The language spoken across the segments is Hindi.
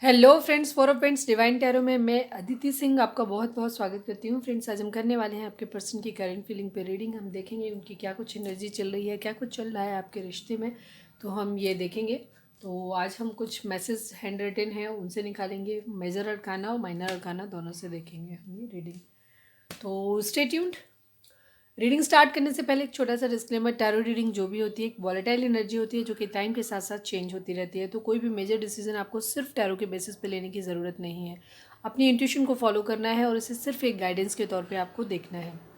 Hello friends, for friends divine tarot में मैं अदिति सिंह आपका बहुत बहुत स्वागत करती हूँ। फ्रेंड्स, आज हम करने वाले हैं आपके पर्सन की करंट फीलिंग पे रीडिंग। हम देखेंगे उनकी क्या कुछ एनर्जी चल रही है, क्या कुछ चल रहा है आपके रिश्ते में, तो हम ये देखेंगे। तो आज हम कुछ मैसेज हैंड रिटन है उनसे निकालेंगे, मेजर अरकाना और माइनर अरकाना दोनों से देखेंगे हम ये रीडिंग। तो स्टे ट्यून्ड। रीडिंग स्टार्ट करने से पहले एक छोटा सा डिस्क्लेमर, टैरो रीडिंग जो भी होती है एक वॉलेटाइल एनर्जी होती है जो कि टाइम के साथ साथ चेंज होती रहती है। तो कोई भी मेजर डिसीजन आपको सिर्फ टैरो के बेसिस पे लेने की ज़रूरत नहीं है। अपनी इंट्यूशन को फॉलो करना है और इसे सिर्फ एक गाइडेंस के तौर पे आपको देखना है।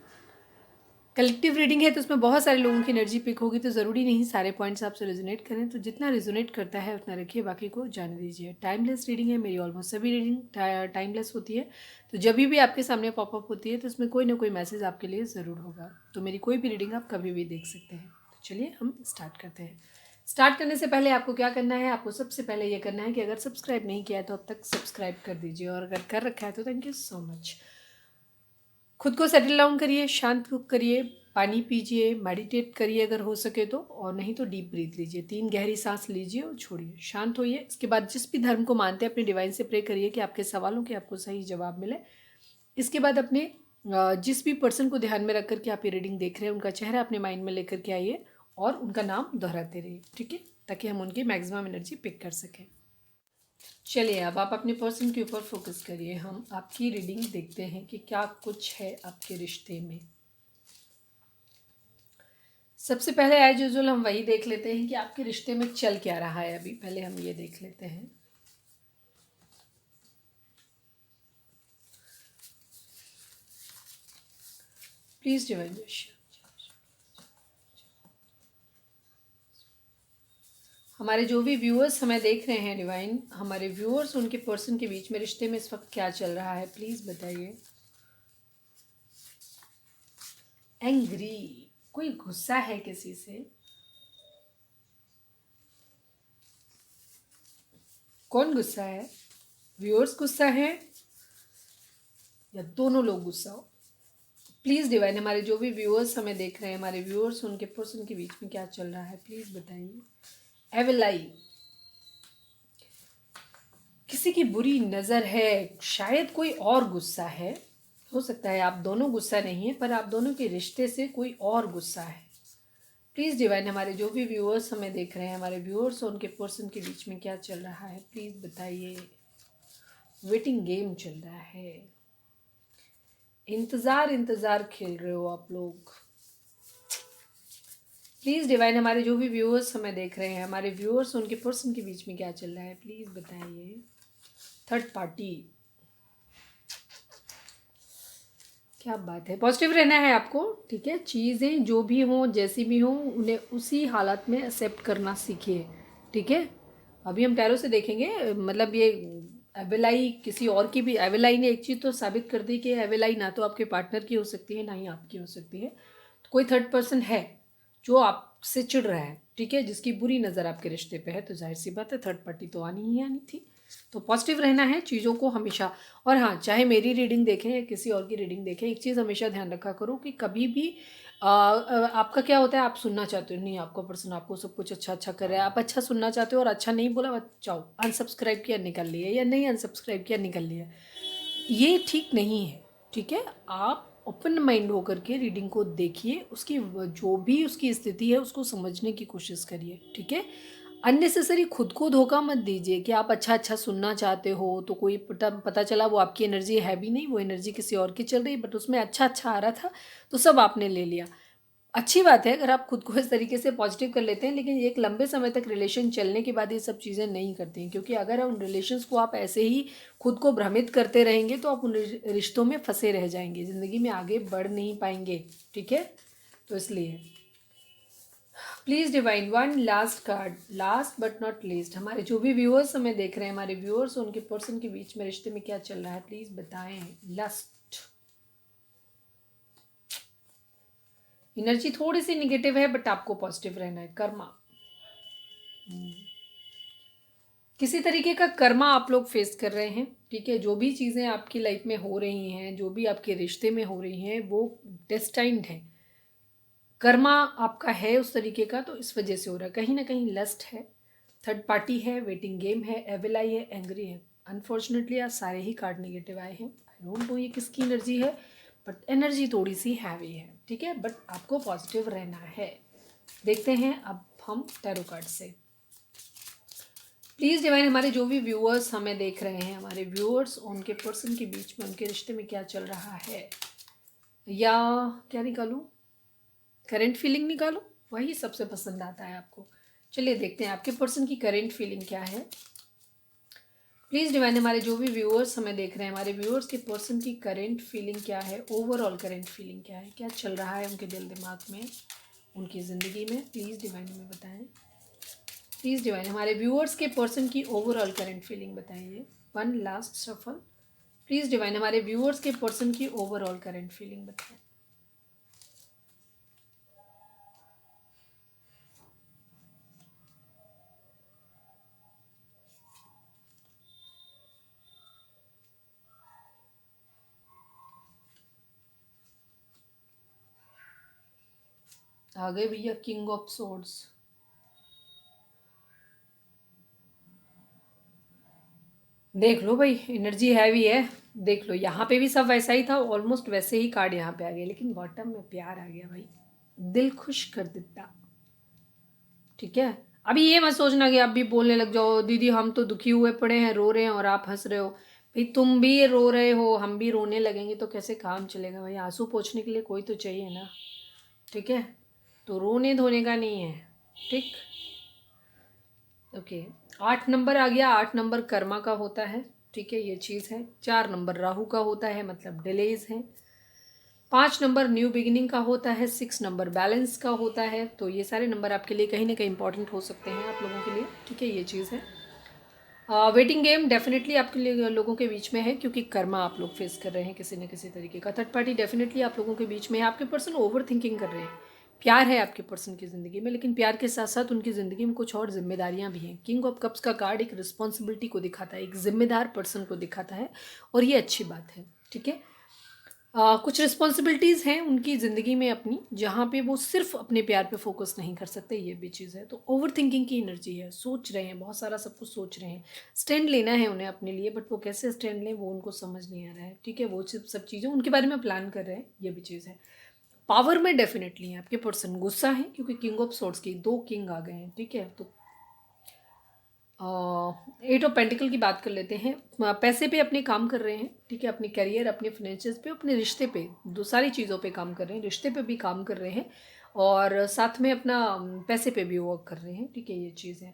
कलेक्टिव रीडिंग है तो उसमें बहुत सारे लोगों की एनर्जी पिक होगी, तो ज़रूरी नहीं सारे पॉइंट्स आपसे रेजोनेट करें। तो जितना रेजोनेट करता है उतना रखिए, बाकी को जाने दीजिए। टाइमलेस रीडिंग है, मेरी ऑलमोस्ट सभी रीडिंग टाइमलेस होती है। तो जब भी आपके सामने पॉपअप होती है तो उसमें कोई ना कोई मैसेज आपके लिए ज़रूर होगा। तो मेरी कोई भी रीडिंग आप कभी भी देख सकते हैं। तो चलिए हम स्टार्ट करते हैं। स्टार्ट करने से पहले आपको क्या करना है, आपको सबसे पहले ये करना है कि अगर सब्सक्राइब नहीं किया है तो अब तक सब्सक्राइब कर दीजिए, और अगर कर रखा है तो थैंक यू सो मच। खुद को सेटल डाउन करिए, शांत करिए, पानी पीजिए, मेडिटेट करिए अगर हो सके तो, और नहीं तो डीप ब्रीथ लीजिए, 3 गहरी सांस लीजिए और छोड़िए, शांत होइए। इसके बाद जिस भी धर्म को मानते हैं अपने डिवाइन से प्रे करिए कि आपके सवालों के आपको सही जवाब मिले। इसके बाद अपने जिस भी पर्सन को ध्यान में रख कर के आप ये रीडिंग देख रहे हैं उनका चेहरा अपने माइंड में लेकर के आइए और उनका नाम दोहराते रहिए, ठीक है, ताकि हम उनकी मैक्सिमम एनर्जी पिक कर सकें। चलिए अब आप अपने पर्सन के ऊपर फोकस करिए। हम आपकी रीडिंग देखते हैं कि क्या कुछ है आपके रिश्ते में। सबसे पहले एज यूजुअल हम वही देख लेते हैं कि आपके रिश्ते में चल क्या रहा है अभी। पहले हम ये देख लेते हैं। Please divine. हमारे जो भी व्यूअर्स हमें देख रहे हैं डिवाइन, हमारे व्यूअर्स उनके पर्सन के बीच में रिश्ते में इस वक्त क्या चल रहा है, प्लीज बताइए। एंग्री, कोई गुस्सा है किसी से? कौन गुस्सा है? व्यूअर्स गुस्सा है या दोनों लोग गुस्सा हो? प्लीज़ डिवाइन, हमारे जो भी व्यूअर्स हमें देख रहे हैं, हमारे व्यूअर्स उनके पर्सन के बीच में क्या चल रहा है, प्लीज़ बताइए। एवलाई, किसी की बुरी नज़र है, शायद कोई और गुस्सा है। हो सकता है आप दोनों गुस्सा नहीं है, पर आप दोनों के रिश्ते से कोई और गुस्सा है। प्लीज़ डिवाइन, हमारे जो भी व्यूअर्स हमें देख रहे हैं, हमारे व्यूअर्स और उनके पर्सन के बीच में क्या चल रहा है, प्लीज़ बताइए। वेटिंग गेम चल रहा है, इंतज़ार खेल रहे हो आप लोग। प्लीज़ डिवाइन, हमारे जो भी व्यूअर्स हमें देख रहे हैं, हमारे व्यूअर्स उनके पर्सन के बीच में क्या चल रहा है, प्लीज़ बताइए। थर्ड पार्टी, क्या बात है, पॉजिटिव रहना है आपको, ठीक है। चीज़ें जो भी हों, जैसी भी हों, उन्हें उसी हालत में एक्सेप्ट करना सीखिए, ठीक है। अभी हम टैरो से देखेंगे, मतलब ये एवेलाई किसी और की भी, एवेलाई ने एक चीज़ तो साबित कर दी कि एवेलाई ना तो आपके पार्टनर की हो सकती है ना ही आपकी हो सकती है। तो कोई थर्ड पर्सन है जो आपसे चिढ़ रहा है, ठीक है, जिसकी बुरी नज़र आपके रिश्ते पे है। तो जाहिर सी बात है थर्ड पार्टी तो आनी ही आनी थी। तो पॉजिटिव रहना है चीज़ों को हमेशा। और हाँ, चाहे मेरी रीडिंग देखें या किसी और की रीडिंग देखें, एक चीज़ हमेशा ध्यान रखा करो कि कभी भी आपका क्या होता है, आप सुनना चाहते हो, नहीं आपका पर्सन आपको सब कुछ अच्छा अच्छा कर रहा है, आप अच्छा सुनना चाहते हो और अच्छा नहीं बोला, बस जाओ अनसब्सक्राइब किया निकल लिया, या नहीं अनसब्सक्राइब किया निकल लिया, ये ठीक नहीं है, ठीक है। आप ओपन माइंड होकर के रीडिंग को देखिए, उसकी जो भी उसकी स्थिति है उसको समझने की कोशिश करिए, ठीक है। अननेसेसरी खुद को धोखा मत दीजिए कि आप अच्छा अच्छा सुनना चाहते हो तो कोई पता चला वो आपकी एनर्जी है भी नहीं, वो एनर्जी किसी और की चल रही, बट उसमें अच्छा अच्छा आ रहा था तो सब आपने ले लिया। अच्छी बात है अगर आप खुद को इस तरीके से पॉजिटिव कर लेते हैं, लेकिन एक लंबे समय तक रिलेशन चलने के बाद ये सब चीज़ें नहीं करती हैं, क्योंकि अगर उन रिलेशंस को आप ऐसे ही खुद को भ्रमित करते रहेंगे तो आप उन रिश्तों में फंसे रह जाएंगे, ज़िंदगी में आगे बढ़ नहीं पाएंगे, ठीक है। तो इसलिए please divine one last card, last but not least. हमारे जो भी व्यूअर्स हमें देख रहे हैं, हमारे व्यूअर्स उनके पर्सन के बीच में रिश्ते में क्या चल रहा है, प्लीज़ बताएं। लस्ट, एनर्जी थोड़ी सी निगेटिव है बट आपको पॉजिटिव रहना है। कर्मा, किसी तरीके का कर्मा आप लोग फेस कर रहे हैं, ठीक है। जो भी चीज़ें आपकी लाइफ में हो रही हैं, जो भी आपके रिश्ते में हो रही हैं, वो डेस्टाइंड है, कर्मा आपका है उस तरीके का, तो इस वजह से हो रहा है। कहीं ना कहीं लस्ट है, थर्ड पार्टी है, वेटिंग गेम है, एविल आई है, एंग्री है। अनफॉर्चुनेटली आज सारे ही कार्ड नेगेटिव आए हैं। आई डोंट नो ये किसकी एनर्जी है, बट एनर्जी थोड़ी सी हैवी है, ठीक है, बट आपको पॉजिटिव रहना है। देखते हैं अब हम टैरो कार्ड से। प्लीज़ डिवाइन, हमारे जो भी व्यूअर्स हमें देख रहे हैं, हमारे व्यूअर्स उनके पर्सन के बीच में, उनके रिश्ते में क्या चल रहा है, या क्या निकालूं, करेंट फीलिंग निकालूं, वही सबसे पसंद आता है आपको। चलिए देखते हैं आपके पर्सन की करेंट फीलिंग क्या है। प्लीज़ डिवाइन, हमारे जो भी व्यूअर्स हमें देख रहे हैं, हमारे व्यूअर्स के पर्सन की करेंट फीलिंग क्या है, ओवरऑल करेंट फीलिंग क्या है, क्या चल रहा है उनके दिल दिमाग में, उनकी ज़िंदगी में। प्लीज़ डिवाइन हमें बताएं। प्लीज़ डिवाइन, हमारे व्यूअर्स के पर्सन की ओवरऑल करंट फीलिंग बताइए। वन लास्ट सफल। प्लीज़ डिवाइन, हमारे व्यूअर्स के पर्सन की ओवरऑल करंट फीलिंग बताएं। आगे भैया किंग ऑफ सोर्ड्स। देख लो भाई, एनर्जी हैवी है। देख लो, यहाँ पे भी सब वैसा ही था, ऑलमोस्ट वैसे ही कार्ड यहाँ पे आ गए, लेकिन बॉटम में प्यार आ गया भाई, दिल खुश कर देता। ठीक है, अभी ये मत सोचना कि आप भी बोलने लग जाओ दीदी हम तो दुखी हुए पड़े हैं, रो रहे हैं और आप हंस रहे हो। भाई तुम भी रो रहे हो, हम भी रोने लगेंगे तो कैसे काम चलेगा भाई, आंसू पोंछने के लिए कोई तो चाहिए ना। ठीक है, तो रोने धोने का नहीं है। ठीक, ओके। 8 नंबर आ गया, 8 नंबर कर्मा का होता है, ठीक है, ये चीज़ है। 4 नंबर राहु का होता है, मतलब डिलेज है। 5 नंबर न्यू बिगिनिंग का होता है। 6 नंबर बैलेंस का होता है। तो ये सारे नंबर आपके लिए कहीं ना कहीं इंपॉर्टेंट हो सकते हैं आप लोगों के लिए, ठीक है, ये चीज़ है। वेटिंग गेम डेफिनेटली आपके लिए लोगों के बीच में है, क्योंकि कर्मा आप लोग फेस कर रहे हैं किसी न किसी तरीके का। थर्ड पार्टी डेफिनेटली आप लोगों के बीच में है। आपके पर्सन ओवर थिंकिंग कर रहे हैं। प्यार है आपके पर्सन की ज़िंदगी में, लेकिन प्यार के साथ साथ उनकी ज़िंदगी में कुछ और जिम्मेदारियां भी हैं। किंग ऑफ कप्स का कार्ड एक रिस्पॉन्सिबिलिटी को दिखाता है, एक जिम्मेदार पर्सन को दिखाता है, और ये अच्छी बात है, ठीक है। कुछ रिस्पॉन्सिबिलिटीज़ हैं उनकी ज़िंदगी में अपनी, जहाँ पे वो सिर्फ अपने प्यार पे फोकस नहीं कर सकते, ये भी चीज़ है। तो ओवर थिंकिंग की एनर्जी है, सोच रहे हैं बहुत सारा, सब कुछ सोच रहे हैं। स्टैंड लेना है उन्हें अपने लिए, बट वो कैसे स्टैंड लें वो उनको समझ नहीं आ रहा है, ठीक है। वो सब चीज़ें उनके बारे में प्लान कर रहे हैं, ये भी चीज़ है। पावर में डेफिनेटली है आपके पर्सन, गुस्सा है क्योंकि किंग ऑफ सोर्ड्स की 2 किंग आ गए हैं, ठीक है। तो 8 ऑफ पेंटिकल की बात कर लेते हैं। पैसे पे अपने काम कर रहे हैं, ठीक है, अपने करियर, अपने फाइनेंशियल्स पे, अपने रिश्ते पे, दो सारी चीज़ों पे काम कर रहे हैं। रिश्ते पे भी काम कर रहे हैं और साथ में अपना पैसे पे भी वर्क कर रहे हैं, ठीक है, ये चीज़ है।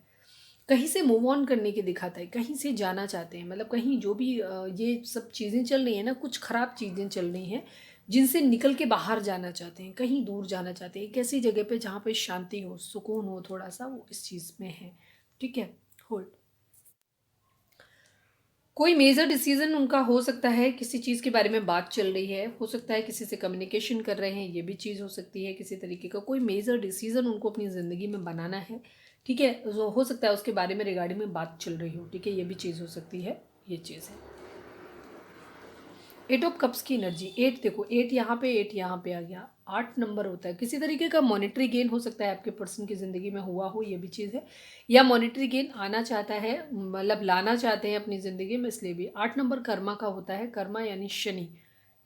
कहीं से मूव ऑन करने की दिखाता है, कहीं से जाना चाहते हैं, मतलब कहीं जो भी ये सब चीज़ें चल रही हैं ना, कुछ ख़राब चीज़ें चल रही हैं जिनसे निकल के बाहर जाना चाहते हैं, कहीं दूर जाना चाहते हैं, एक ऐसी जगह पे जहाँ पे शांति हो, सुकून हो, थोड़ा सा वो इस चीज़ में है, ठीक है। होल्ड। कोई मेजर डिसीजन उनका हो सकता है, किसी चीज़ के बारे में बात चल रही है, हो सकता है किसी से कम्युनिकेशन कर रहे हैं, ये भी चीज़ हो सकती है। किसी तरीके का कोई मेजर डिसीजन उनको अपनी ज़िंदगी में बनाना है, ठीक है, हो सकता है उसके बारे में रिगार्डिंग में बात चल रही हो, ठीक है, ये भी चीज़ हो सकती है, ये चीज़ है। 8 ऑफ कप्स की एनर्जी, 8 देखो, 8 यहाँ पे, 8 यहाँ पे आ गया। 8 नंबर होता है, किसी तरीके का मॉनेटरी गेन हो सकता है आपके पर्सन की ज़िंदगी में हुआ हो, ये भी चीज़ है, या मॉनेटरी गेन आना चाहता है, मतलब लाना चाहते हैं अपनी ज़िंदगी में, इसलिए भी। 8 नंबर कर्मा का होता है, कर्मा यानी शनि,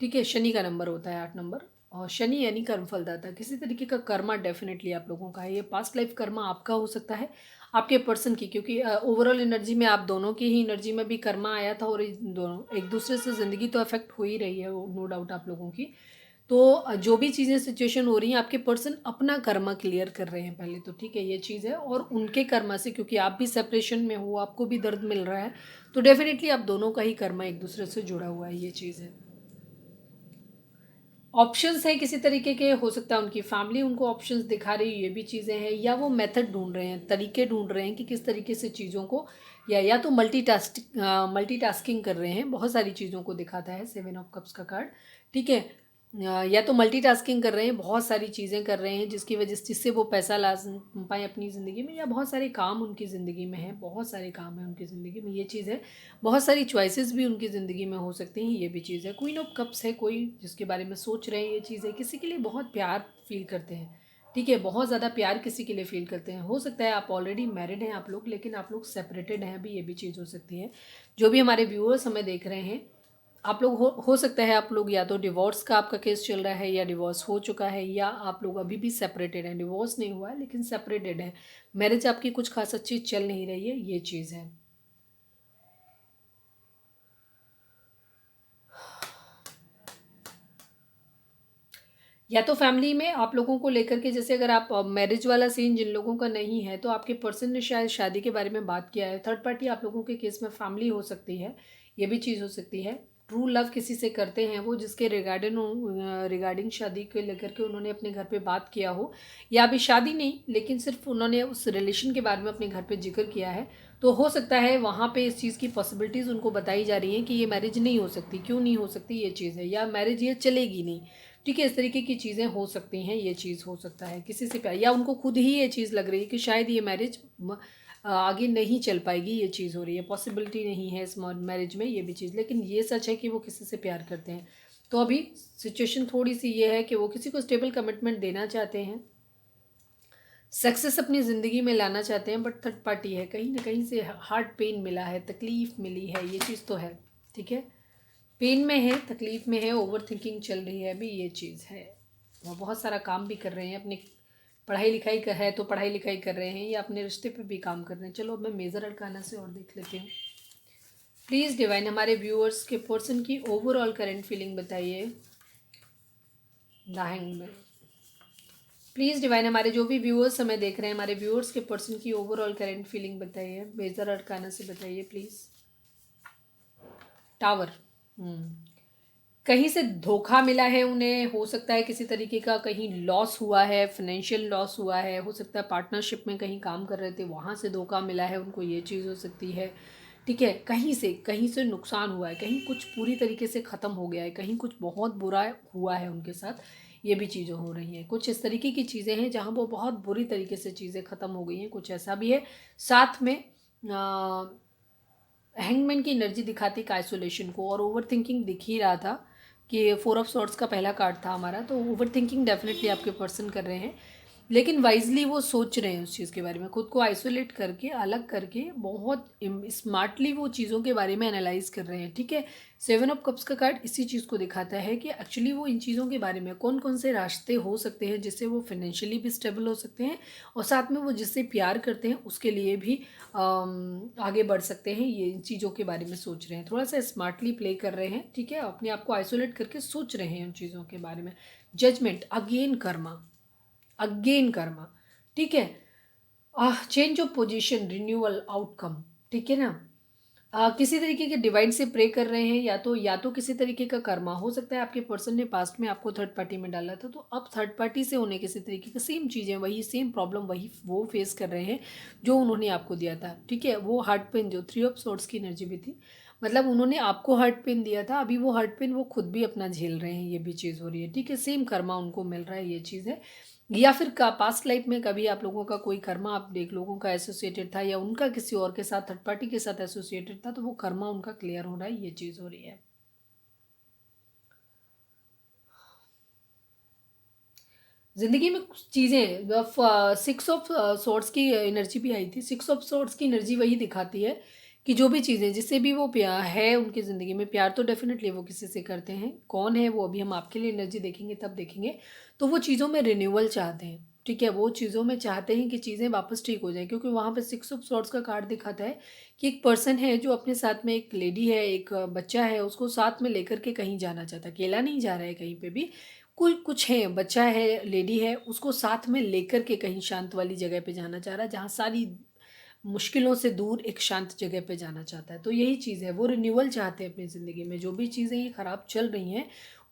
ठीक है, शनि का नंबर होता है 8 नंबर, और शनि यानी कर्म फलदाता। किसी तरीके का कर्मा डेफिनेटली आप लोगों का है, ये पास्ट लाइफ कर्मा आपका हो सकता है, आपके पर्सन की, क्योंकि ओवरऑल एनर्जी में आप दोनों की ही एनर्जी में भी कर्मा आया था, और दोनों एक दूसरे से ज़िंदगी तो अफेक्ट हो ही रही है, नो डाउट आप लोगों की। तो जो भी चीज़ें सिचुएशन हो रही हैं, आपके पर्सन अपना कर्मा क्लियर कर रहे हैं पहले तो, ठीक है, ये चीज़ है। और उनके कर्मा से, क्योंकि आप भी सेपरेशन में हो, आपको भी दर्द मिल रहा है, तो डेफिनेटली आप दोनों का ही कर्मा एक दूसरे से जुड़ा हुआ है, ये चीज़ है। ऑप्शंस हैं किसी तरीके के, हो सकता है उनकी फैमिली उनको ऑप्शंस दिखा रही है, ये भी चीज़ें हैं, या वो मेथड ढूंढ रहे हैं, तरीके ढूंढ रहे हैं कि किस तरीके से चीज़ों को, या तो मल्टीटास्किंग कर रहे हैं, बहुत सारी चीज़ों को दिखाता है 7 ऑफ कप्स का कार्ड, ठीक है। या तो मल्टीटास्किंग कर रहे हैं, बहुत सारी चीज़ें कर रहे हैं जिसकी वजह से, जिससे वो पैसा ला पाए अपनी ज़िंदगी में, या बहुत सारे काम उनकी ज़िंदगी में हैं, बहुत सारे काम हैं उनकी ज़िंदगी में, ये चीज़ है। बहुत सारी चॉइसेस भी उनकी ज़िंदगी में हो सकती हैं, ये भी चीज़ है। क्वीन ऑफ कप्स है, कोई जिसके बारे में सोच रहे हैं, ये चीज़ है। किसी के लिए बहुत प्यार फील करते हैं, ठीक है, बहुत ज़्यादा प्यार किसी के लिए फ़ील करते हैं। हो सकता है आप ऑलरेडी मैरिड हैं आप लोग, लेकिन आप लोग सेपरेटेड हैं अभी, ये भी चीज़ हो सकती है। जो भी हमारे व्यूअर्स हमें देख रहे हैं, आप लोग हो सकता है आप लोग या तो डिवोर्स का आपका केस चल रहा है, या डिवोर्स हो चुका है, या आप लोग अभी भी सेपरेटेड हैं। डिवोर्स नहीं हुआ है लेकिन सेपरेटेड है। मैरिज आपकी कुछ खास अच्छी चल नहीं रही है, ये चीज़ है। या तो फैमिली में आप लोगों को लेकर के, जैसे अगर आप मैरिज वाला सीन जिन लोगों का नहीं है, तो आपके पर्सन ने शायद शादी के बारे में बात किया है। थर्ड पार्टी आप लोगों के केस में फैमिली हो सकती है, ये भी चीज़ हो सकती है। ट्रू लव किसी से करते हैं वो, जिसके रिगार्डिंग शादी के लेकर के उन्होंने अपने घर पे बात किया हो, या अभी शादी नहीं लेकिन सिर्फ उन्होंने उस रिलेशन के बारे में अपने घर पे जिक्र किया है। तो हो सकता है वहाँ पे इस चीज़ की पॉसिबिलिटीज़ उनको बताई जा रही हैं कि ये मैरिज नहीं हो सकती। क्यों नहीं हो सकती, ये चीज़ है, या मैरिज ये चलेगी नहीं। ठीक है, इस तरीके की चीज़ें हो सकती हैं, ये चीज़ हो सकता है किसी से प्यार, या उनको खुद ही ये चीज़ लग रही है कि शायद ये मैरिज आगे नहीं चल पाएगी, ये चीज़ हो रही है। पॉसिबिलिटी नहीं है इस मैरिज में, ये भी चीज़, लेकिन ये सच है कि वो किसी से प्यार करते हैं। तो अभी सिचुएशन थोड़ी सी ये है कि वो किसी को स्टेबल कमिटमेंट देना चाहते हैं, सक्सेस अपनी ज़िंदगी में लाना चाहते हैं, बट थर्ड पार्टी है, कहीं ना कहीं से हार्ट पेन मिला है, तकलीफ़ मिली है, ये चीज़ तो है। ठीक है, पेन में है, तकलीफ़ में है, ओवर थिंकिंग चल रही है अभी, ये चीज़ है। और बहुत सारा काम भी कर रहे हैं, अपनी पढ़ाई लिखाई का है तो पढ़ाई लिखाई कर रहे हैं, या अपने रिश्ते पे भी काम कर रहे हैं। चलो अब मैं मेजर अरकाना से और देख लेती हूँ। प्लीज़ डिवाइन हमारे व्यूअर्स के पर्सन की ओवरऑल करंट फीलिंग बताइए। The hangman. प्लीज़ डिवाइन हमारे जो भी व्यूअर्स हमें देख रहे हैं, हमारे व्यूअर्स के पर्सन की ओवरऑल करंट फीलिंग बताइए, मेजर अरकाना से बताइए प्लीज़। टावर। कहीं से धोखा मिला है उन्हें, हो सकता है किसी तरीके का कहीं लॉस हुआ है, फाइनेंशियल लॉस हुआ है, हो सकता है पार्टनरशिप में कहीं काम कर रहे थे वहाँ से धोखा मिला है उनको, ये चीज़ हो सकती है। ठीक है, कहीं से नुकसान हुआ है, कहीं कुछ पूरी तरीके से ख़त्म हो गया है, कहीं कुछ बहुत बुरा हुआ है उनके साथ, ये भी चीज़ें हो रही हैं। कुछ इस तरीके की चीज़ें हैं जहाँ वो बहुत बुरी तरीके से चीज़ें ख़त्म हो गई हैं, कुछ ऐसा भी है। साथ में हैंगमैन की एनर्जी दिखाती है आइसोलेशन को, और ओवर थिंकिंग दिख ही रहा था कि 4 ऑफ सॉर्ड्स का पहला कार्ड था हमारा, तो ओवर थिंकिंग डेफिनेटली आपके पर्सन कर रहे हैं, लेकिन वाइजली वो सोच रहे हैं उस चीज़ के बारे में, खुद को आइसोलेट करके, अलग करके, बहुत स्मार्टली वो चीज़ों के बारे में एनालाइज कर रहे हैं। ठीक है, 7 ऑफ कप्स का कार्ड इसी चीज़ को दिखाता है कि एक्चुअली वो इन चीज़ों के बारे में कौन कौन से रास्ते हो सकते हैं जिससे वो फाइनेंशियली भी स्टेबल हो सकते हैं, और साथ में वो जिससे प्यार करते हैं उसके लिए भी आगे बढ़ सकते हैं, ये इन चीज़ों के बारे में सोच रहे हैं, थोड़ा सा स्मार्टली प्ले कर रहे हैं। ठीक है, अपने आप को आइसोलेट करके सोच रहे हैं उन चीज़ों के बारे में। Judgement, again karma. ठीक है, change of position, renewal, outcome. ठीक है ना, किसी तरीके के डिवाइन से प्रे कर रहे हैं, या तो किसी तरीके का कर्मा हो सकता है आपके पर्सन ने पास्ट में आपको थर्ड पार्टी में डाला था, तो अब थर्ड पार्टी से उन्हें किसी तरीके का सेम चीज़ें, वही सेम प्रॉब्लम वही वो फेस कर रहे हैं जो उन्होंने आपको दिया था। ठीक है, वो हार्ट पेन, जो 3 ऑफ सोर्ड्स की एनर्जी भी थी, मतलब उन्होंने आपको हार्ट पेन दिया था, अभी वो हार्ट पेन वो खुद भी अपना झेल रहे हैं, ये भी चीज़ हो रही है। ठीक है, सेम कर्मा उनको मिल रहा है, ये चीज़ है। या फिर का पास्ट लाइफ में कभी आप लोगों का कोई कर्मा आप एक लोगों का एसोसिएटेड था, या उनका किसी और के साथ, थर्ड पार्टी के साथ एसोसिएटेड था, तो वो कर्मा उनका क्लियर हो रहा है, ये चीज़ हो रही है। जिंदगी में कुछ चीज़ें, 6 ऑफ सोर्ड्स की एनर्जी भी आई थी। 6 ऑफ सोर्ड्स की एनर्जी वही दिखाती है कि जो भी चीज़ें जिससे भी वो प्यार है उनकी ज़िंदगी में, प्यार तो डेफिनेटली वो किसी से करते हैं, कौन है वो अभी हम आपके लिए एनर्जी देखेंगे तब देखेंगे। तो वो चीज़ों में रिन्यूअल चाहते हैं। ठीक है, वो चीज़ों में चाहते हैं कि चीज़ें वापस ठीक हो जाए, क्योंकि वहाँ पे 6 ऑफ सोर्ड्स का कार्ड दिखाता है कि एक पर्सन है जो अपने साथ में, एक लेडी है, एक बच्चा है, उसको साथ में लेकर के कहीं जाना चाहता है, अकेला नहीं जा रहा है कहीं पे भी। कुछ कुछ है, बच्चा है, लेडी है, उसको साथ में लेकर के कहीं शांत वाली जगह पे जाना चाह रहा है, जहाँ सारी मुश्किलों से दूर एक शांत जगह पे जाना चाहता है। तो यही चीज़ है, वो रिन्यूअल चाहते हैं अपनी ज़िंदगी में, जो भी चीज़ें ये ख़राब चल रही हैं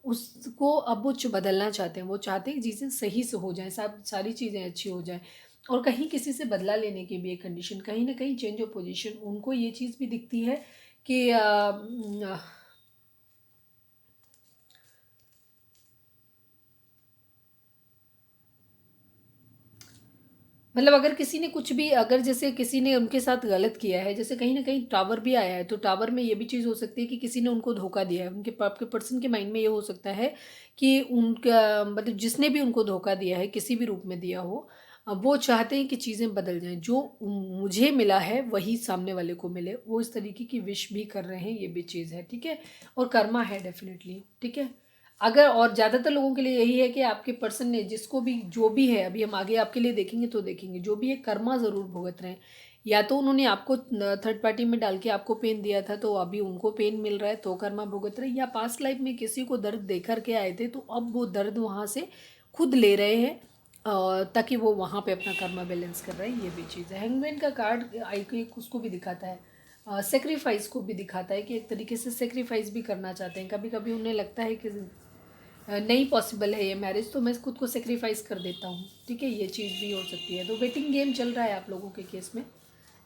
उसको अब वो बदलना चाहते हैं। वो चाहते हैं कि चीज़ें सही से हो जाएं, सब सारी चीज़ें अच्छी हो जाएं, और कहीं किसी से बदला लेने की भी एक कंडीशन, कहीं ना कहीं चेंज ऑफ पोजीशन, उनको ये चीज़ भी दिखती है कि मतलब अगर किसी ने कुछ भी, अगर जैसे किसी ने उनके साथ गलत किया है, जैसे कहीं ना कहीं टावर भी आया है, तो टावर में ये भी चीज़ हो सकती है कि किसी ने उनको धोखा दिया है। उनके आपके पर्सन के माइंड में ये हो सकता है कि उनका मतलब जिसने भी उनको धोखा दिया है किसी भी रूप में दिया हो, वो चाहते हैं कि चीज़ें बदल जाएं, जो मुझे मिला है वही सामने वाले को मिले, वो इस तरीके की विश भी कर रहे हैं, ये भी चीज़ है, ठीक है। और कर्मा है डेफिनेटली, ठीक है। अगर और ज़्यादातर लोगों के लिए यही है कि आपके पर्सन ने जिसको भी जो भी है, अभी हम आगे आपके लिए देखेंगे तो देखेंगे, जो भी है कर्मा ज़रूर भुगत रहे हैं। या तो उन्होंने आपको थर्ड पार्टी में डाल के आपको पेन दिया था, तो अभी उनको पेन मिल रहा है तो कर्मा भुगत रहे हैं, या पास्ट लाइफ में किसी को दर्द दे कर के आए थे तो अब वो दर्द वहाँ से खुद ले रहे हैं, ताकि वो वहाँ पे अपना कर्मा बैलेंस कर रहे हैं, ये भी चीज़ है। हैंगमैन का कार्ड आई को उसको भी दिखाता है, सेक्रीफाइस को भी दिखाता है कि एक तरीके से सेक्रीफाइस भी करना चाहते हैं। कभी कभी उन्हें लगता है कि नहीं पॉसिबल है ये मैरिज, तो मैं खुद को सेक्रीफाइस कर देता हूँ, ठीक है, ये चीज़ भी हो सकती है। तो वेटिंग गेम चल रहा है आप लोगों के केस में।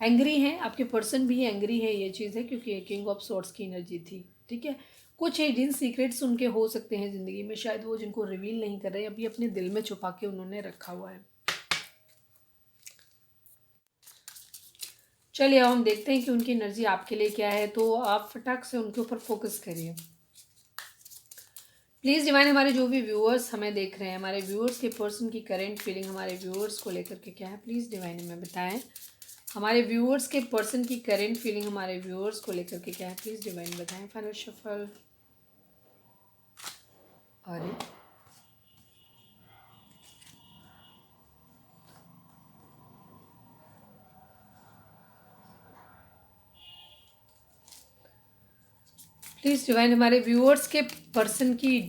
एंग्री हैं, आपके पर्सन भी एंग्री है, ये चीज़ है, क्योंकि किंग ऑफ सॉर्ड्स की एनर्जी थी, ठीक है। कुछ हिडन सीक्रेट्स उनके हो सकते हैं ज़िंदगी में, शायद वो जिनको रिवील नहीं कर रहे, अभी अपने दिल में छुपा के उन्होंने रखा हुआ है। चलिए अब हम देखते हैं कि उनकी एनर्जी आपके लिए क्या है, तो आप फटाक से उनके ऊपर फोकस करिए प्लीज़ डिवाइन। हमारे जो भी व्यूअर्स हमें देख रहे हैं, हमारे व्यूअर्स के पर्सन की करेंट फीलिंग हमारे व्यूअर्स को लेकर के क्या है, प्लीज़ डिवाइन हमें बताएं। हमारे व्यूअर्स के पर्सन की करेंट फीलिंग हमारे व्यूअर्स को लेकर के क्या है, प्लीज़ डिवाइन बताएं। Final shuffle. अरे प्लीज़ डिवाइन हमारे व्यूअर्स के पर्सन की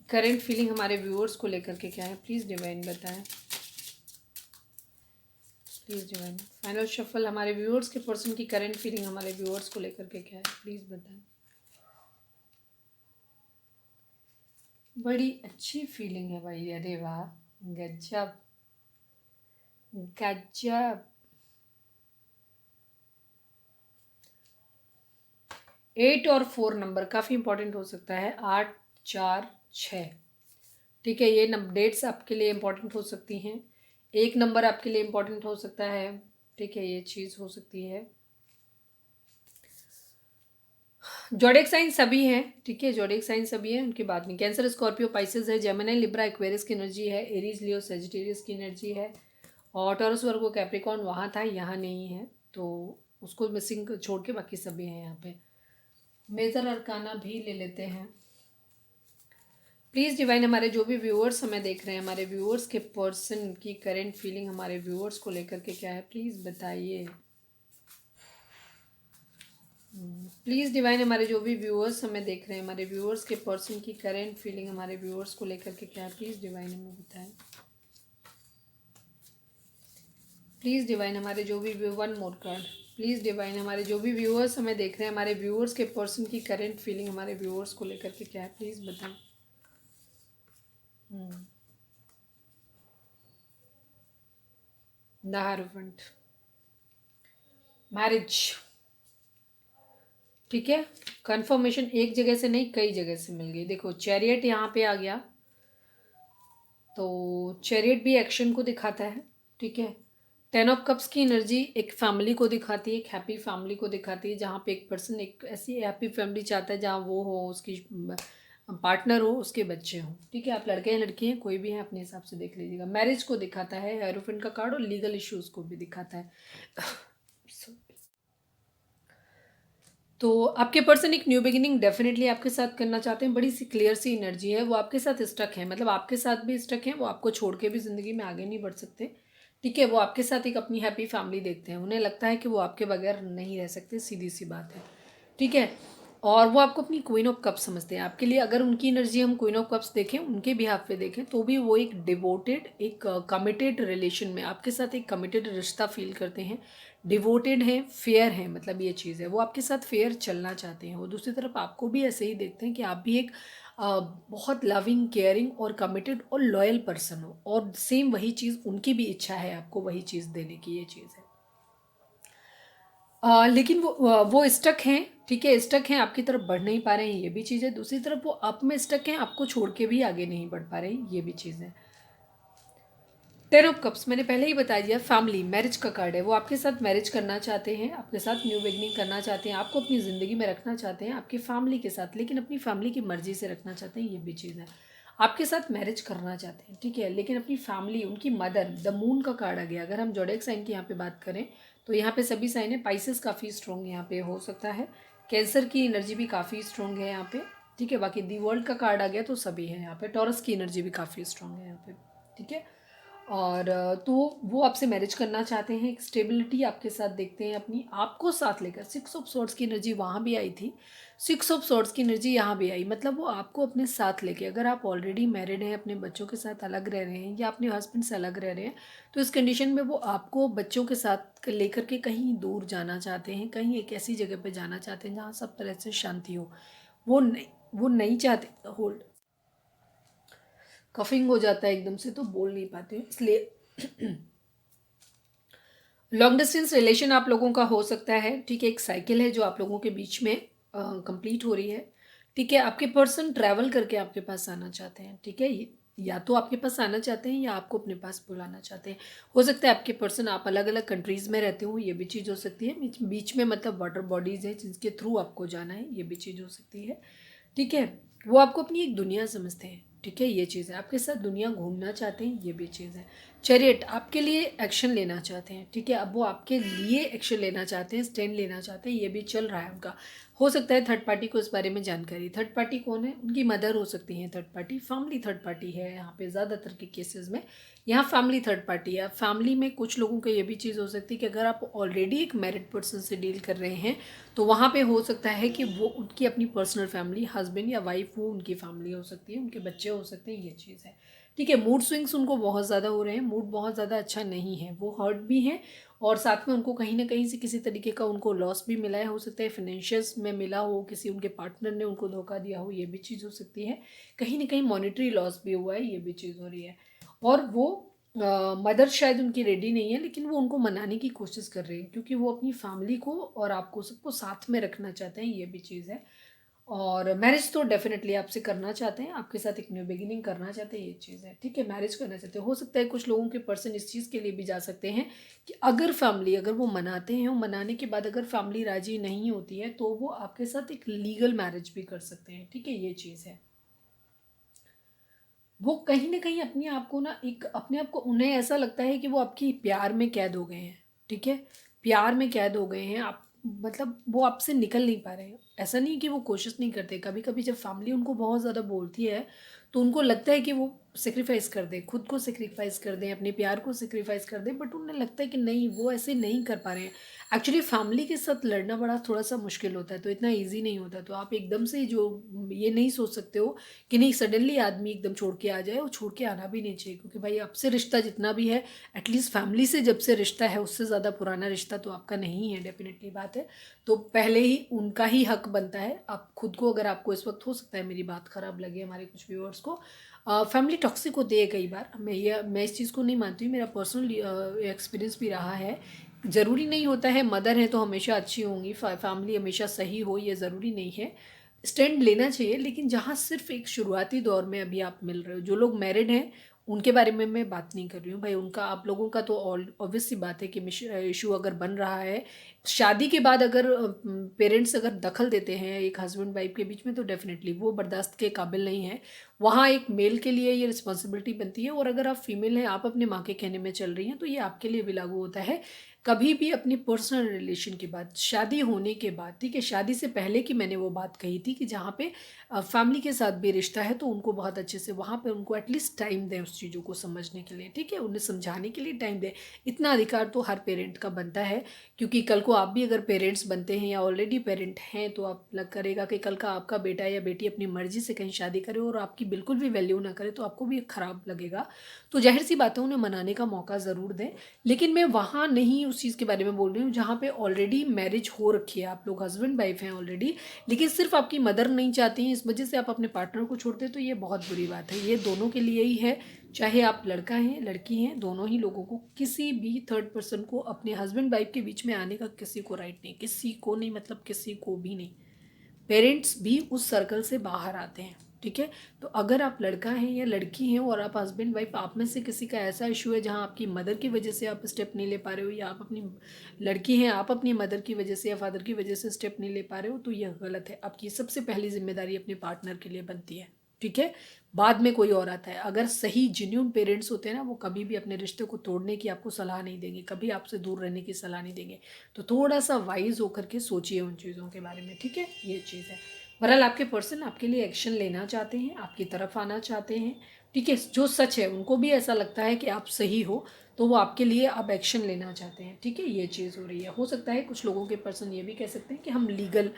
करेंट फीलिंग हमारे व्यूअर्स को लेकर के क्या है, प्लीज़ डिवाइन बताएं। Please divine final shuffle. हमारे व्यूअर्स के पर्सन की करेंट फीलिंग हमारे व्यूअर्स को लेकर के क्या है, प्लीज़ बताएं। बड़ी अच्छी फीलिंग है भाई, अरे वाह, गजब गजब। 8 और 4 नंबर काफ़ी इंपॉर्टेंट हो सकता है, 8 4 6, ठीक है, ये डेट्स आपके लिए इंपॉर्टेंट हो सकती हैं। एक नंबर आपके लिए इंपॉर्टेंट हो सकता है, ठीक है, ये चीज़ हो सकती है। जोडिक साइन सभी हैं, ठीक है, जोडिक साइन सभी हैं, उनकी बात नहीं। कैंसर, स्कॉर्पियो, पाइसेस है, जेमिनी, लिब्रा, एक्वेरियस की एनर्जी है, एरीज, लियो, सेजिटेरियस की एनर्जी है, और टॉरस, वर्गो, कैप्रिकॉर्न वहाँ था यहाँ नहीं है, तो उसको मिसिंग छोड़ के बाकी सभी हैं यहाँ पे। मेजर अरकाना भी ले लेते हैं प्लीज़ डिवाइन। हमारे जो भी व्यूअर्स हमें देख रहे हैं, हमारे व्यूअर्स के पर्सन की करेंट फीलिंग हमारे व्यूअर्स को लेकर के क्या है, प्लीज़ बताइए। प्लीज़ डिवाइन हमारे जो भी व्यूअर्स हमें देख रहे हैं, हमारे व्यूअर्स के पर्सन की करेंट फीलिंग हमारे व्यूअर्स को लेकर के क्या है, प्लीज़ डिवाइन हमें बताएं। प्लीज़ डिवाइन हमारे जो भी one more card, please divine हमारे जो भी व्यूअर्स हमें देख रहे हैं, हमारे व्यूअर्स के पर्सन की करेंट फीलिंग हमारे व्यूअर्स को लेकर के क्या है, प्लीज़ बताएं। द हारोफेंट, मैरिज, ठीक है, कंफर्मेशन एक जगह से नहीं कई जगह से मिल गई। देखो चैरियट यहाँ पे आ गया, तो चैरियट भी एक्शन को दिखाता है, ठीक है। 10 ऑफ कप्स की एनर्जी एक फैमिली को दिखाती है, एक हैप्पी फैमिली को दिखाती है, जहाँ पे एक पर्सन एक ऐसी हैप्पी फैमिली चाहता है जहाँ वो हो, उसकी पार्टनर हो, उसके बच्चे हों, ठीक है। आप लड़के हैं लड़की हैं कोई भी है, अपने हिसाब से देख लीजिएगा। मैरिज को दिखाता है हेरोफेंट का कार्ड, और लीगल इश्यूज को भी दिखाता है। तो आपके पर्सन एक न्यू बिगिनिंग डेफिनेटली आपके साथ करना चाहते हैं, बड़ी सी क्लियर सी एनर्जी है, वो आपके साथ स्टक है, मतलब आपके साथ भी स्टक है, वो आपको छोड़ के भी ज़िंदगी में आगे नहीं बढ़ सकते, ठीक है। वो आपके साथ एक अपनी हैप्पी फैमिली देखते हैं, उन्हें लगता है कि वो आपके बगैर नहीं रह सकते, सीधी सी बात है, ठीक है। और वो आपको अपनी क्वीन ऑफ कप्स समझते हैं। आपके लिए अगर उनकी एनर्जी हम क्वीन ऑफ कप्स देखें, उनके बिहाफ पे देखें, तो भी वो एक डिवोटेड, एक कमिटेड रिलेशन में आपके साथ एक कमिटेड रिश्ता फील करते हैं, डिवोटेड हैं, फेयर हैं, मतलब ये चीज़ है, वो आपके साथ फेयर चलना चाहते हैं। वो दूसरी तरफ आपको भी ऐसे ही देखते हैं कि आप भी एक बहुत लविंग, केयरिंग और कमिटेड और लॉयल पर्सन हो, और सेम वही चीज़ उनकी भी इच्छा है आपको वही चीज़ देने की, ये चीज़ है। लेकिन वो स्टक हैं, ठीक है, स्टक हैं, आपकी तरफ बढ़ नहीं पा रहे हैं, ये भी चीज़ है। दूसरी तरफ वो आप में स्टक हैं, आपको छोड़ के भी आगे नहीं बढ़ पा रहे हैं, ये भी चीज़ है। टेन ऑफ कप्स मैंने पहले ही बता दिया, फैमिली मैरिज का कार्ड है। वो आपके साथ मैरिज करना चाहते हैं, आपके साथ न्यू बिगनिंग करना चाहते हैं, आपको अपनी ज़िंदगी में रखना चाहते हैं आपकी फैमिली के साथ, लेकिन अपनी फैमिली की मर्ज़ी से रखना चाहते हैं। ये भी चीज़ है, आपके साथ मैरिज करना चाहते हैं, ठीक है, लेकिन अपनी फैमिली, उनकी मदर, द मून का कार्ड आ गया। अगर हम जोडिएक साइन की यहाँ पे बात करें तो यहाँ पे सभी साइन है। पाइसेस काफ़ी स्ट्रॉन्ग यहाँ पे हो सकता है, कैंसर की एनर्जी भी काफ़ी स्ट्रॉन्ग है यहाँ पे, ठीक है। बाकी दी वर्ल्ड का कार्ड आ गया तो सभी है यहाँ पे। टॉरस की एनर्जी भी काफ़ी स्ट्रॉन्ग है यहाँ पे, ठीक है। और तो वो आपसे मैरिज करना चाहते हैं, एक स्टेबिलिटी आपके साथ देखते हैं अपनी, आपको साथ लेकर। सिक्स ऑफ सॉर्ड्स की एनर्जी वहाँ भी आई थी, सिक्स ऑफ सॉर्ड्स की एनर्जी यहाँ भी आई, मतलब वो आपको अपने साथ लेके, अगर आप ऑलरेडी मैरिड हैं, अपने बच्चों के साथ अलग रह रहे हैं या अपने हस्बैंड से अलग रह रहे हैं, तो इस कंडीशन में वो आपको बच्चों के साथ लेकर के कहीं दूर जाना चाहते हैं, कहीं एक ऐसी जगह पे जाना चाहते हैं जहाँ सब तरह से शांति हो। वो नहीं चाहते, होल्ड, कफिंग हो जाता है एकदम से तो बोल नहीं पाते हैं, इसलिए लॉन्ग डिस्टेंस रिलेशन आप लोगों का हो सकता है, ठीक है। एक साइकिल है जो आप लोगों के बीच में कंप्लीट हो रही है, ठीक है। आपके पर्सन ट्रैवल करके आपके पास आना चाहते हैं, ठीक है। या तो आपके पास आना चाहते हैं या आपको अपने पास बुलाना चाहते हैं। हो सकता है आपके पर्सन, आप अलग अलग कंट्रीज़ में रहते हो, ये भी चीज़ हो सकती है। बीच में मतलब वाटर बॉडीज़ हैं जिसके थ्रू आपको जाना है, ये भी चीज़ हो सकती है, ठीक है। वो आपको अपनी एक दुनिया समझते हैं, ठीक है, ये चीज़ है। आपके साथ दुनिया घूमना चाहते हैं, ये भी चीज़ है। चैरियट आपके लिए एक्शन लेना चाहते हैं, ठीक है। अब वो आपके लिए एक्शन लेना चाहते हैं, स्टैंड लेना चाहते हैं, ये भी चल रहा है उनका। हो सकता है थर्ड पार्टी को इस बारे में जानकारी, थर्ड पार्टी कौन है, उनकी मदर हो सकती है third party, family third party है यहाँ पे ज़्यादातर के केसेस में। यहाँ फैमिली थर्ड पार्टी है। फैमिली में कुछ लोगों को ये भी चीज़ हो सकती है कि अगर आप ऑलरेडी एक मैरिड पर्सन से डील कर रहे हैं तो वहाँ पे हो सकता है कि वो उनकी अपनी पर्सनल फैमिली, हस्बैंड या वाइफ, वो उनकी फैमिली हो सकती है, उनके बच्चे हो सकते हैं, ये चीज़ है, ठीक है। मूड स्विंग्स उनको बहुत ज़्यादा हो रहे हैं, मूड बहुत ज़्यादा अच्छा नहीं है, वो हर्ट भी हैं और साथ में उनको कहीं ना कहीं से किसी तरीके का उनको लॉस भी मिला है। हो सकता है फाइनेंशियल्स में मिला हो, किसी उनके पार्टनर ने उनको धोखा दिया हो, ये भी चीज़ हो सकती है। कहीं ना कहीं मॉनेटरी लॉस भी हुआ है, ये भी चीज़ हो रही है। और वो मदर शायद उनकी रेडी नहीं है, लेकिन वो उनको मनाने की कोशिश कर रहे हैं क्योंकि वो अपनी फैमिली को और आपको सबको साथ में रखना चाहते हैं, ये भी चीज़ है। और मैरिज तो डेफिनेटली आपसे करना चाहते हैं, आपके साथ एक न्यू बिगिनिंग करना चाहते हैं, ये चीज़ है, ठीक है। मैरिज करना चाहते हैं। हो सकता है कुछ लोगों के पर्सन इस चीज़ के लिए भी जा सकते हैं कि अगर फैमिली, अगर वो मनाते हैं, वो मनाने के बाद अगर फैमिली राजी नहीं होती है तो वो आपके साथ एक लीगल मैरिज भी कर सकते हैं, ठीक है, ये चीज़ है। वो कहीं न कहीं अपने आप को ना, एक अपने आप को, उन्हें ऐसा लगता है कि वो आपकी प्यार में कैद हो गए हैं, ठीक है? प्यार में कैद हो गए हैं आप, मतलब वो आपसे निकल नहीं पा रहे हैं। ऐसा नहीं है कि वो कोशिश नहीं करते, कभी-कभी जब फैमिली उनको बहुत ज़्यादा बोलती है, तो उनको लगता है कि वो सैक्रिफ़ाइस कर दें, खुद को सैक्रिफ़ाइस कर दें, अपने प्यार को सैक्रिफ़ाइस कर दें, बट उन्हें लगता है कि नहीं, वो ऐसे नहीं कर पा रहे हैं। एक्चुअली फैमिली के साथ लड़ना बड़ा थोड़ा-सा मुश्किल होता है, तो इतना ईज़ी नहीं होता। तो आप एकदम से जो ये नहीं सोच सकते हो कि नहीं सडनली आदमी एकदम छोड़ के आ जाए, और छोड़ के आना भी नहीं चाहिए क्योंकि भाई आपसे रिश्ता जितना भी है, एटलीस्ट फैमिली से जब से रिश्ता है उससे ज़्यादा पुराना रिश्ता तो आपका नहीं है, डेफिनेटली बात है। तो पहले ही उनका ही हक बनता है। आप खुद को, अगर आपको इस वक्त, हो सकता है मेरी बात ख़राब लगे हमारे कुछ व्यूअर्स को, फैमिली टॉक्सिक होती है कई बार। मैं इस चीज़ को नहीं मानती हूँ, मेरा पर्सनल एक्सपीरियंस भी रहा है। ज़रूरी नहीं होता है मदर है तो हमेशा अच्छी होंगी, फैमिली हमेशा सही हो, ये ज़रूरी नहीं है। स्टैंड लेना चाहिए, लेकिन जहाँ सिर्फ एक शुरुआती दौर में अभी आप मिल रहे हो, जो लोग मैरिड हैं उनके बारे में मैं बात नहीं कर रही हूँ भाई। उनका, आप लोगों का तो ऑब्वियस सी बात है कि इशू अगर बन रहा है शादी के बाद, अगर पेरेंट्स अगर दखल देते हैं एक हस्बैंड वाइफ के बीच में, तो डेफिनेटली वो बर्दाश्त के काबिल नहीं है। वहाँ एक मेल के लिए ये रिस्पॉन्सिबिलिटी बनती है, और अगर आप फीमेल हैं, आप अपने माँ के कहने में चल रही हैं, तो ये आपके लिए भी लागू होता है। कभी भी अपनी पर्सनल रिलेशन के बाद, शादी होने के बाद, ठीक है, शादी से पहले की मैंने वो बात कही थी कि जहाँ पे फैमिली के साथ भी रिश्ता है तो उनको बहुत अच्छे से, वहाँ पे उनको एटलीस्ट टाइम दें उस चीज़ों को समझने के लिए, ठीक है, उन्हें समझाने के लिए टाइम दें। इतना अधिकार तो हर पेरेंट का बनता है, क्योंकि कल को आप भी अगर पेरेंट्स बनते हैं या ऑलरेडी पेरेंट हैं तो आप लग करेगा कि कल का आपका बेटा या बेटी अपनी मर्जी से कहीं शादी करे और आपकी बिल्कुल भी वैल्यू ना करे, तो आपको भी ख़राब लगेगा। तो जाहिर सी बात है, उन्हें मनाने का मौका ज़रूर दें। लेकिन मैं वहाँ नहीं उस चीज़ के बारे में बोल रही हूँ जहाँ पे ऑलरेडी मैरिज हो रखी है, आप लोग हस्बैंड वाइफ हैं ऑलरेडी, लेकिन सिर्फ आपकी मदर नहीं चाहती हैं, इस वजह से आप अपने पार्टनर को छोड़ते, तो ये बहुत बुरी बात है। ये दोनों के लिए ही है, चाहे आप लड़का हैं लड़की हैं, दोनों ही लोगों को, किसी भी थर्ड पर्सन को अपने हस्बैंड वाइफ के बीच में आने का किसी को राइट नहीं, किसी को नहीं, मतलब किसी को भी नहीं। पेरेंट्स भी उस सर्कल से बाहर आते हैं, ठीक है। तो अगर आप लड़का हैं या लड़की हैं और आप हस्बैंड वाइफ, आप में से किसी का ऐसा इशू है जहां आपकी मदर की वजह से आप स्टेप नहीं ले पा रहे हो, या आप अपनी लड़की हैं, आप अपनी मदर की वजह से या फादर की वजह से स्टेप नहीं ले पा रहे हो, तो यह गलत है। आपकी सबसे पहली जिम्मेदारी अपने पार्टनर के लिए बनती है, ठीक है। बाद में कोई और आता है। अगर सही जेन्युइन पेरेंट्स होते हैं ना, वो कभी भी अपने रिश्ते को तोड़ने की आपको सलाह नहीं देंगे, कभी आपसे दूर रहने की सलाह नहीं देंगे। तो थोड़ा सा वाइज होकर के सोचिए उन चीज़ों के बारे में, ठीक है। ये चीज़ है। बहरहाल आपके पर्सन आपके लिए एक्शन लेना चाहते हैं, आपकी तरफ आना चाहते हैं, ठीक है। जो सच है, उनको भी ऐसा लगता है कि आप सही हो, तो वो आपके लिए अब एक्शन लेना चाहते हैं, ठीक है। ये चीज़ हो रही है। हो सकता है कुछ लोगों के पर्सन ये भी कह सकते हैं कि हम लीगल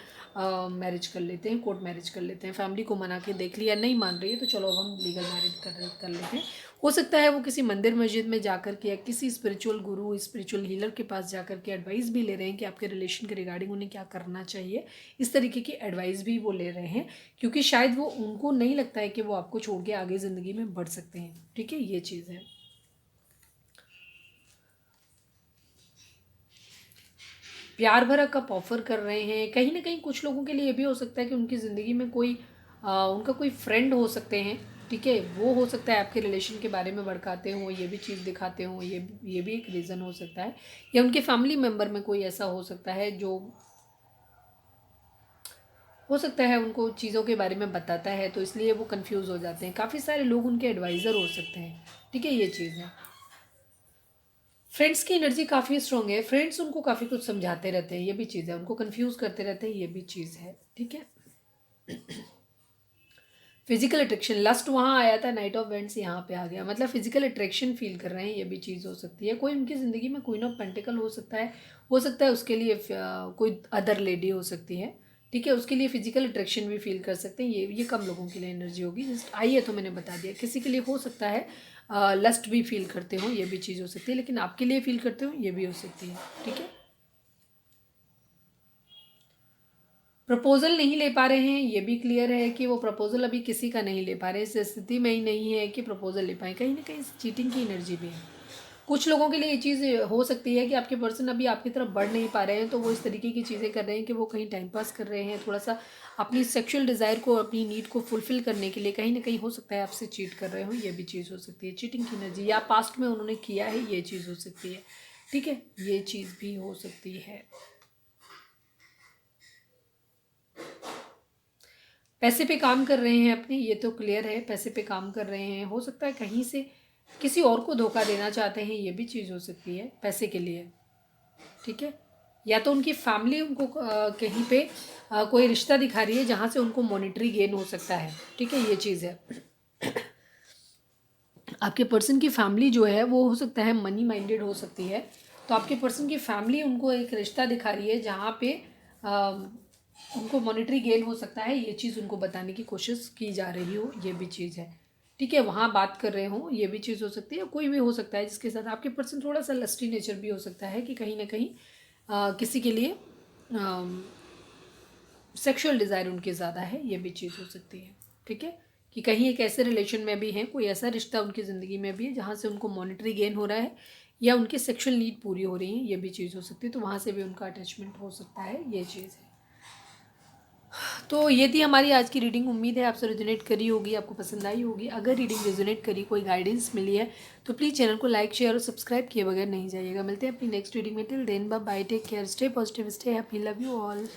मैरिज कर लेते हैं, कोर्ट मैरिज कर लेते हैं। फैमिली को मना के देख लिया, नहीं मान रही है, तो चलो अब हम लीगल मैरिज कर लेते हैं। हो सकता है वो किसी मंदिर मस्जिद में जाकर के या किसी स्पिरिचुअल गुरु, स्पिरिचुअल हीलर के पास जाकर के एडवाइस भी ले रहे हैं कि आपके रिलेशन के रिगार्डिंग उन्हें क्या करना चाहिए। इस तरीके की एडवाइस भी वो ले रहे हैं, क्योंकि शायद वो, उनको नहीं लगता है कि वो आपको छोड़ के आगे ज़िंदगी में बढ़ सकते हैं, ठीक है। ये चीज़ है। प्यार भरा कप ऑफर कर रहे हैं। कहीं ना कहीं कुछ लोगों के लिए ये भी हो सकता है कि उनकी ज़िंदगी में कोई उनका कोई फ्रेंड हो सकते हैं, ठीक है। वो हो सकता है आपके रिलेशन के बारे में भड़काते हों, ये भी चीज़ दिखाते हों, ये भी एक रीज़न हो सकता है। या उनके फैमिली मेम्बर में कोई ऐसा हो सकता है जो हो सकता है उनको चीज़ों के बारे में बताता है, तो इसलिए वो कंफ्यूज हो जाते हैं। काफ़ी सारे लोग उनके एडवाइज़र हो सकते हैं, ठीक है। ये चीज़ है। फ्रेंड्स की एनर्जी काफ़ी स्ट्रॉन्ग है। फ्रेंड्स उनको काफ़ी कुछ समझाते रहते हैं, ये भी चीज़ है। उनको कंफ्यूज करते रहते हैं, ये भी चीज़ है, ठीक है। फिजिकल अट्रैक्शन, लस्ट वहाँ आया था, नाइट ऑफ वेंट्स यहाँ पे आ गया, मतलब फिजिकल अट्रैक्शन फील कर रहे हैं, ये भी चीज़ हो सकती है। कोई उनकी ज़िंदगी में क्वीन ऑफ पेंटिकल हो सकता है उसके लिए कोई अदर लेडी हो सकती है, ठीक है। उसके लिए फिजिकल अट्रैक्शन भी फील कर सकते हैं। ये कम लोगों के लिए एनर्जी होगी, जस्ट आई है तो मैंने बता दिया। किसी के लिए हो सकता है लस्ट भी फील करते हो, ये भी चीज़ हो सकती है। लेकिन आपके लिए फील करते हो, ये भी हो सकती है, ठीक है। प्रपोजल नहीं ले पा रहे हैं, ये भी क्लियर है कि वो प्रपोजल अभी किसी का नहीं ले पा रहे, इस स्थिति में ही नहीं है कि प्रपोजल ले पाए। कहीं ना कहीं चीटिंग की एनर्जी भी है। कुछ लोगों के लिए ये चीज़ हो सकती है कि आपके पर्सन अभी आपकी तरफ बढ़ नहीं पा रहे हैं, तो वो इस तरीके की चीज़ें कर रहे हैं कि वो कहीं टाइम पास कर रहे हैं, थोड़ा सा अपनी सेक्सुअल डिज़ायर को, अपनी नीड को फुलफिल करने के लिए कहीं ना कहीं हो सकता है आपसे चीट कर रहे हो, ये भी चीज़ हो सकती है। चीटिंग की एनर्जी, या पास्ट में उन्होंने किया है, ये चीज़ हो सकती है, ठीक है। ये चीज़ भी हो सकती है। पैसे पे काम कर रहे हैं अपने, ये तो क्लियर है। पैसे पे काम कर रहे हैं, हो सकता है कहीं से किसी और को धोखा देना चाहते हैं, ये भी चीज़ हो सकती है पैसे के लिए, ठीक है। या तो उनकी फैमिली उनको कहीं पे कोई रिश्ता दिखा रही है जहाँ से उनको मॉनेटरी गेन हो सकता है, ठीक है। ये चीज़ है। आपके पर्सन की फैमिली जो है वो हो सकता है मनी माइंडेड हो सकती है, तो आपके पर्सन की फैमिली उनको एक रिश्ता दिखा रही है जहाँ पे उनको मॉनेटरी गेन हो सकता है, ये चीज़ उनको बताने की कोशिश की जा रही हो, ये भी चीज़ है, ठीक है। वहाँ बात कर रहे हो, ये भी चीज़ हो सकती है। कोई भी हो सकता है जिसके साथ आपके पर्सन थोड़ा सा लस्टी नेचर भी हो सकता है, कि कहीं ना कहीं किसी के लिए सेक्सुअल डिज़ायर उनके ज़्यादा है, ये भी चीज़ हो सकती है, ठीक है। कि कहीं एक ऐसे रिलेशन में भी हैं, कोई ऐसा रिश्ता उनकी ज़िंदगी में भी है जहाँ से उनको मॉनेटरी गेन हो रहा है, या उनकी सेक्सुअल नीड पूरी हो रही है, ये भी चीज़ हो सकती है। तो वहाँ से भी उनका अटैचमेंट हो सकता है, ये चीज़ है। तो ये थी हमारी आज की रीडिंग। उम्मीद है आपसे रेजोनेट करी होगी, आपको पसंद आई होगी। अगर रीडिंग रेजोनेट करी, कोई गाइडेंस मिली है, तो प्लीज़ चैनल को लाइक, शेयर और सब्सक्राइब किए बगैर नहीं जाइएगा। मिलते हैं अपनी नेक्स्ट रीडिंग में। Till then bye, take care, stay positive, stay happy, love you all.